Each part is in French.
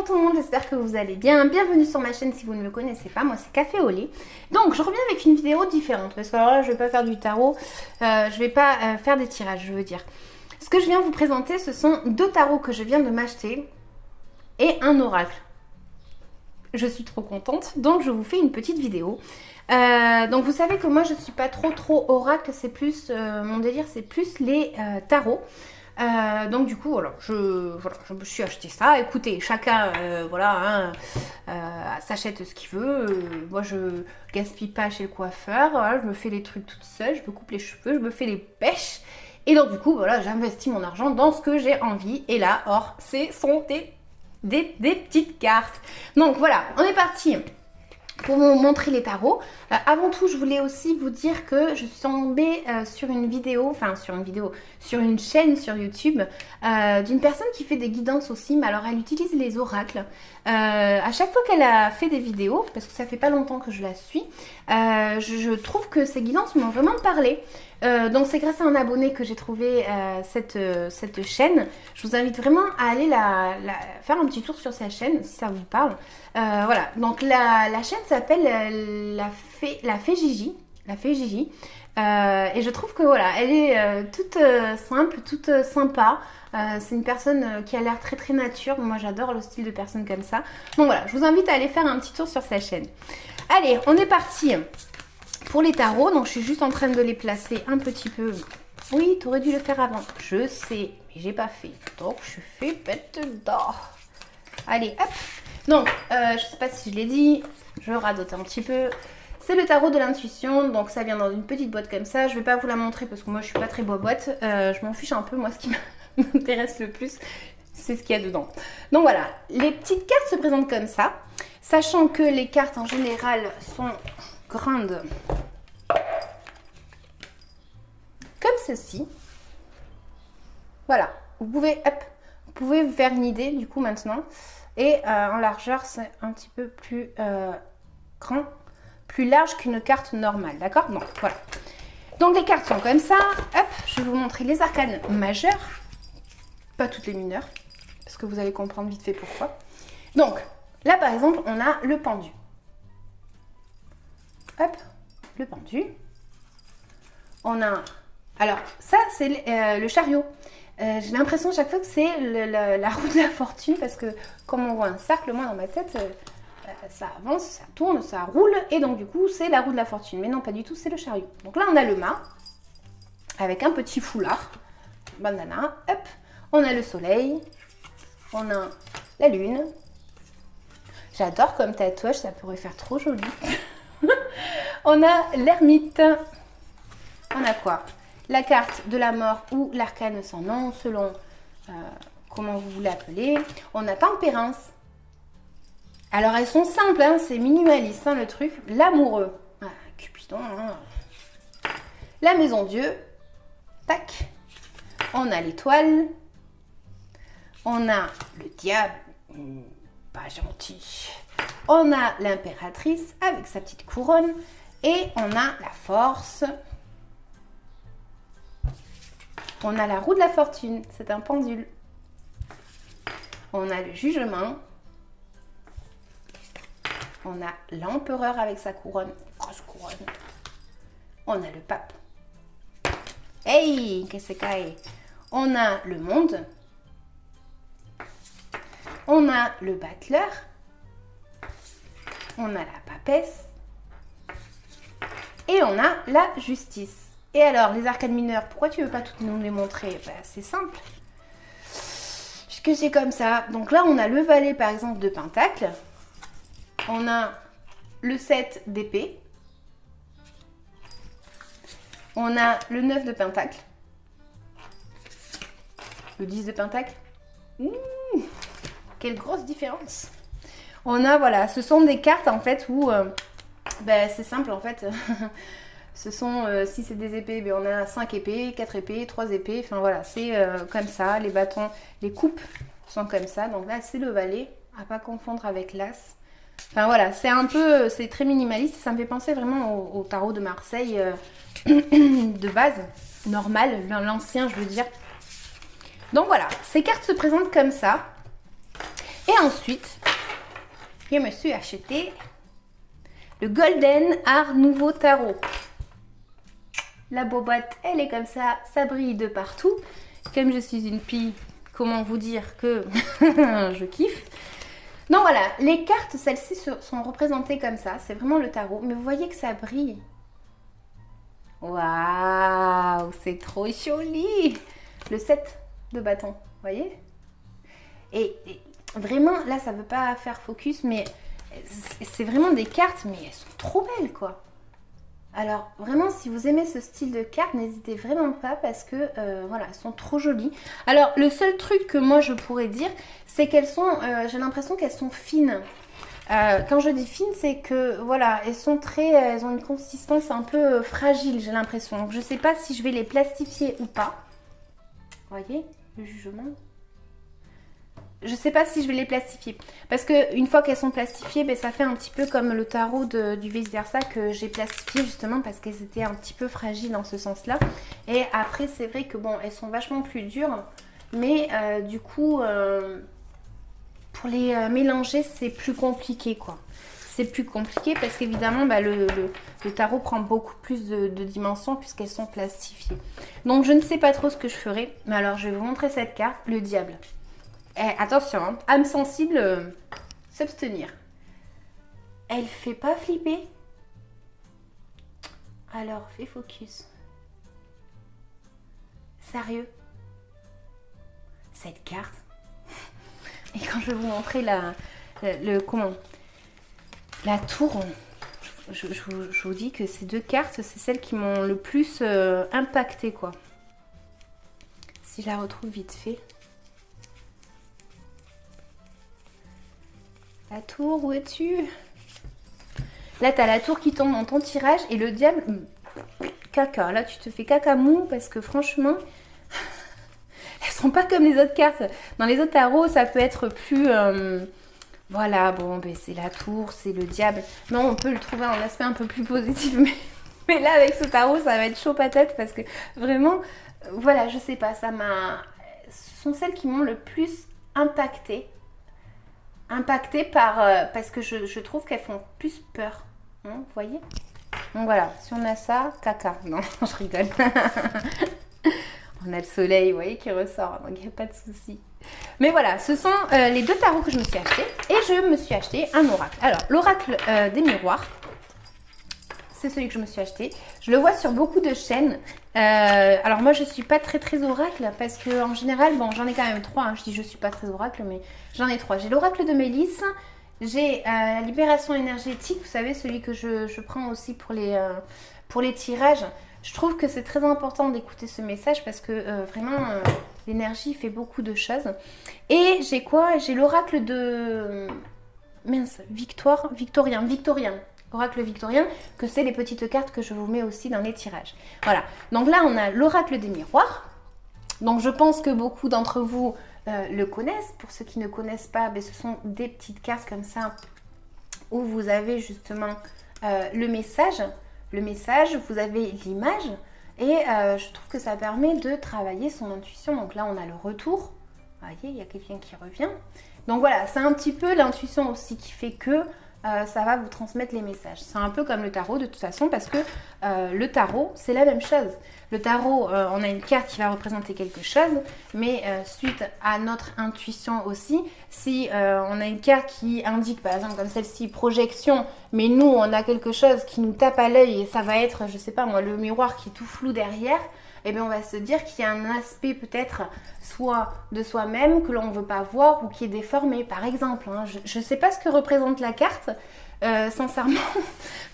Bonjour tout le monde, j'espère que vous allez bien. Bienvenue sur ma chaîne si vous ne me connaissez pas, moi c'est Café au lait. Donc je reviens avec une vidéo différente parce que alors là je vais pas faire du tarot, je vais pas faire des tirages, je veux dire. Ce que je viens vous présenter, ce sont deux tarots que je viens de m'acheter et un oracle. Je suis trop contente, donc je vous fais une petite vidéo. Donc vous savez que moi je suis pas trop oracle, c'est plus, mon délire c'est plus les tarots. Donc du coup voilà, je me suis acheté ça. Écoutez, chacun s'achète ce qu'il veut. Moi je gaspille pas chez le coiffeur, voilà, je me fais les trucs toute seule, je me coupe les cheveux, je me fais les pêches. Et donc du coup voilà, j'investis mon argent dans ce que j'ai envie. Et là, or, ce sont des petites cartes. Donc voilà, on est parti pour vous montrer les tarots. Avant tout, je voulais aussi vous dire que je suis tombée sur une chaîne sur YouTube d'une personne qui fait des guidances aussi, mais alors elle utilise les oracles. À chaque fois qu'elle a fait des vidéos, parce que ça fait pas longtemps que je la suis, je trouve que ces guidances m'ont vraiment parlé. Donc c'est grâce à un abonné que j'ai trouvé cette chaîne. Je vous invite vraiment à aller faire un petit tour sur sa chaîne si ça vous parle. Voilà, donc la chaîne s'appelle la Fée Gigi. La Fée Gigi. Et je trouve que voilà, elle est toute simple, toute sympa. C'est une personne qui a l'air très nature. Moi j'adore le style de personne comme ça. Donc voilà, je vous invite à aller faire un petit tour sur sa chaîne. Allez, on est parti pour les tarots. Donc je suis juste en train de les placer un petit peu. Oui, tu aurais dû le faire avant. Je sais, mais j'ai pas fait. Donc je fais bête d'or. Allez, hop. Donc, je sais pas si je l'ai dit, je radote un petit peu. C'est le tarot de l'intuition, donc ça vient dans une petite boîte comme ça. Je vais pas vous la montrer parce que moi je suis pas très boîte. Je m'en fiche un peu, moi ce qui m'intéresse le plus, c'est ce qu'il y a dedans. Donc voilà, les petites cartes se présentent comme ça. Sachant que les cartes en général sont grandes comme ceci. Voilà, vous pouvez vous faire une idée du coup maintenant. Et en largeur, c'est un petit peu plus grand, plus large qu'une carte normale, d'accord? Donc voilà. Donc les cartes sont comme ça. Hop, je vais vous montrer les arcanes majeures, pas toutes les mineures, parce que vous allez comprendre vite fait pourquoi. Donc là, par exemple, on a le pendu. Hop, le pendu. On a... Alors, ça, c'est le chariot. J'ai l'impression chaque fois que c'est la roue de la fortune parce que comme on voit un cercle, moi dans ma tête, ça avance, ça tourne, ça roule et donc du coup c'est la roue de la fortune. Mais non, pas du tout, c'est le chariot. Donc là on a le mât avec un petit foulard, banana, hop. On a le soleil, on a la lune. J'adore comme tatouage, ça pourrait faire trop joli. On a l'ermite. On a quoi? La carte de la mort ou l'arcane sans nom, selon comment vous voulez appeler. On a tempérance. Alors elles sont simples, hein, c'est minimaliste hein, le truc. L'amoureux, Cupidon. Hein. La maison Dieu. Tac. On a l'étoile. On a le diable. Pas gentil. On a l'impératrice avec sa petite couronne. Et on a la force. On a la roue de la fortune, c'est un pendule. On a le jugement. On a l'empereur avec sa couronne, grosse couronne. On a le pape. Hey, qu'est-ce que c'est? On a le monde. On a le battleur. On a la papesse. Et on a la justice. Et alors, les arcanes mineures, pourquoi tu veux pas toutes nous les montrer? C'est simple. Puisque c'est comme ça. Donc là, on a le valet, par exemple, de pentacle. On a le 7 d'épée. On a le 9 de pentacle. Le 10 de pentacle. Quelle grosse différence. On a, voilà, ce sont des cartes, en fait, où... c'est simple, en fait... Ce sont, si c'est des épées, on a 5 épées, 4 épées, 3 épées. Enfin voilà, c'est comme ça. Les bâtons, les coupes sont comme ça. Donc là, c'est le valet, à pas confondre avec l'as. Enfin voilà, c'est un peu, c'est très minimaliste. Ça me fait penser vraiment au tarot de Marseille de base, normal, l'ancien je veux dire. Donc voilà, ces cartes se présentent comme ça. Et ensuite, je me suis acheté le Golden Art Nouveau Tarot. La boîte, elle est comme ça brille de partout. Comme je suis une pie, comment vous dire que je kiffe. Donc voilà, les cartes, celles-ci sont représentées comme ça. C'est vraiment le tarot. Mais vous voyez que ça brille. Waouh, c'est trop joli. Le 7 de bâton, vous voyez. Et vraiment, là, ça ne veut pas faire focus, mais c'est vraiment des cartes, mais elles sont trop belles, quoi. Alors, vraiment, si vous aimez ce style de cartes, n'hésitez vraiment pas parce que, voilà, elles sont trop jolies. Alors, le seul truc que moi, je pourrais dire, c'est qu'elles sont, j'ai l'impression qu'elles sont fines. Quand je dis fines, c'est que, voilà, elles ont une consistance un peu fragile, j'ai l'impression. Donc, je ne sais pas si je vais les plastifier ou pas. Vous voyez, le jugement. Je ne sais pas si je vais les plastifier. Parce qu'une fois qu'elles sont plastifiées, ben, ça fait un petit peu comme le tarot du vice-versa que j'ai plastifié justement parce qu'elles étaient un petit peu fragiles dans ce sens-là. Et après, c'est vrai que bon, elles sont vachement plus dures. Mais du coup, pour les mélanger, c'est plus compliqué, quoi. C'est plus compliqué parce qu'évidemment, bah, le tarot prend beaucoup plus de dimensions puisqu'elles sont plastifiées. Donc, je ne sais pas trop ce que je ferai. Mais alors, je vais vous montrer cette carte, le diable. Attention, hein, âme sensible, s'abstenir. Elle fait pas flipper. Alors, fais focus. Sérieux. Cette carte. Et quand je vais vous montrer la tour, je vous dis que ces deux cartes, c'est celles qui m'ont le plus impacté, quoi. Si je la retrouve vite fait. La tour, où es-tu? Là, tu as la tour qui tombe dans ton tirage et le diable, caca. Là, tu te fais caca mou parce que franchement, elles sont pas comme les autres cartes. Dans les autres tarots, ça peut être plus... voilà, bon, ben, c'est la tour, c'est le diable. Non, on peut le trouver en aspect un peu plus positif. Mais là, avec ce tarot, ça va être chaud patate parce que vraiment, voilà, je sais pas, ça m'a... Ce sont celles qui m'ont le plus impactée parce que je trouve qu'elles font plus peur. Hein, vous voyez? Donc voilà, si on a ça, caca. Non, je rigole. On a le soleil, vous voyez, qui ressort. Donc il n'y a pas de souci. Mais voilà, ce sont les deux tarots que je me suis acheté. Et je me suis acheté un oracle. Alors, l'oracle des miroirs. C'est celui que je me suis acheté. Je le vois sur beaucoup de chaînes. Alors moi, je suis pas très oracle parce que en général, bon, j'en ai quand même 3. Hein. Je dis je suis pas très oracle, mais j'en ai 3. J'ai l'oracle de Mélisse. J'ai la libération énergétique. Vous savez, celui que je prends aussi pour les tirages. Je trouve que c'est très important d'écouter ce message parce que vraiment, l'énergie fait beaucoup de choses. Et j'ai quoi? J'ai l'oracle de... Mince, Victorien. Oracle victorien, que c'est les petites cartes que je vous mets aussi dans les tirages. Voilà, donc là on a l'oracle des miroirs. Donc je pense que beaucoup d'entre vous le connaissent. Pour ceux qui ne connaissent pas, ben, ce sont des petites cartes comme ça où vous avez justement le message, vous avez l'image et je trouve que ça permet de travailler son intuition. Donc là on a le retour, vous voyez, il y a quelqu'un qui revient. Donc voilà, c'est un petit peu l'intuition aussi qui fait que ça va vous transmettre les messages. C'est un peu comme le tarot de toute façon parce que le tarot, c'est la même chose. Le tarot, on a une carte qui va représenter quelque chose, mais suite à notre intuition aussi, si on a une carte qui indique, par exemple comme celle-ci, projection, mais nous, on a quelque chose qui nous tape à l'œil et ça va être, je sais pas moi, le miroir qui est tout flou derrière, eh bien on va se dire qu'il y a un aspect peut-être soit de soi-même que l'on ne veut pas voir ou qui est déformé, par exemple. Hein. Je ne sais pas ce que représente la carte, sincèrement,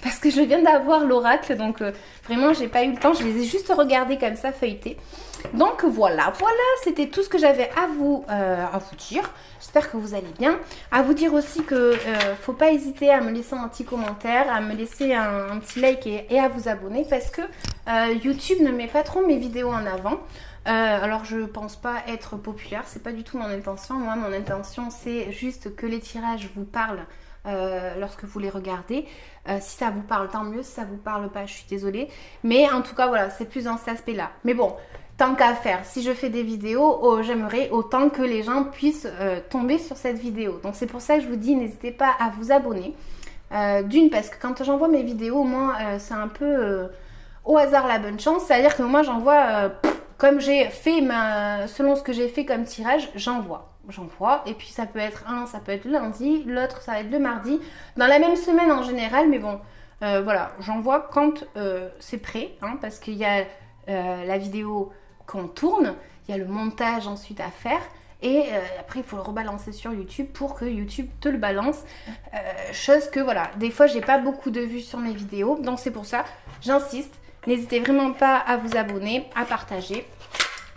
parce que je viens d'avoir l'oracle, donc vraiment j'ai pas eu le temps, je les ai juste regardés comme ça, feuilletés. Donc voilà, c'était tout ce que j'avais à vous dire. J'espère que vous allez bien. À vous dire aussi que faut pas hésiter à me laisser un petit commentaire, à me laisser un petit like et à vous abonner parce que YouTube ne met pas trop mes vidéos en avant. Alors je pense pas être populaire, c'est pas du tout mon intention. Moi mon intention c'est juste que les tirages vous parlent lorsque vous les regardez. Si ça vous parle tant mieux, si ça vous parle pas je suis désolée. Mais en tout cas voilà, c'est plus dans cet aspect là. Mais bon, tant qu'à faire, si je fais des vidéos, oh, j'aimerais autant que les gens puissent tomber sur cette vidéo. Donc c'est pour ça que je vous dis, n'hésitez pas à vous abonner. D'une, parce que quand j'envoie mes vidéos, moi, c'est un peu au hasard la bonne chance. C'est-à-dire que moi, j'envoie, comme j'ai fait, selon ce que j'ai fait comme tirage, j'envoie. Et puis ça peut être ça peut être le lundi, l'autre ça va être le mardi, dans la même semaine en général, mais bon, voilà, j'envoie quand c'est prêt, hein, parce qu'il y a la vidéo qu'on tourne, il y a le montage ensuite à faire, et après il faut le rebalancer sur YouTube pour que YouTube te le balance, chose que voilà, des fois j'ai pas beaucoup de vues sur mes vidéos, donc c'est pour ça, j'insiste, n'hésitez vraiment pas à vous abonner, à partager.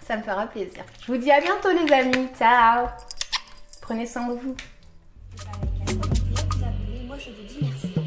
Ça me fera plaisir. Je vous dis à bientôt les amis. Ciao. Prenez soin de vous. Moi je vous dis merci.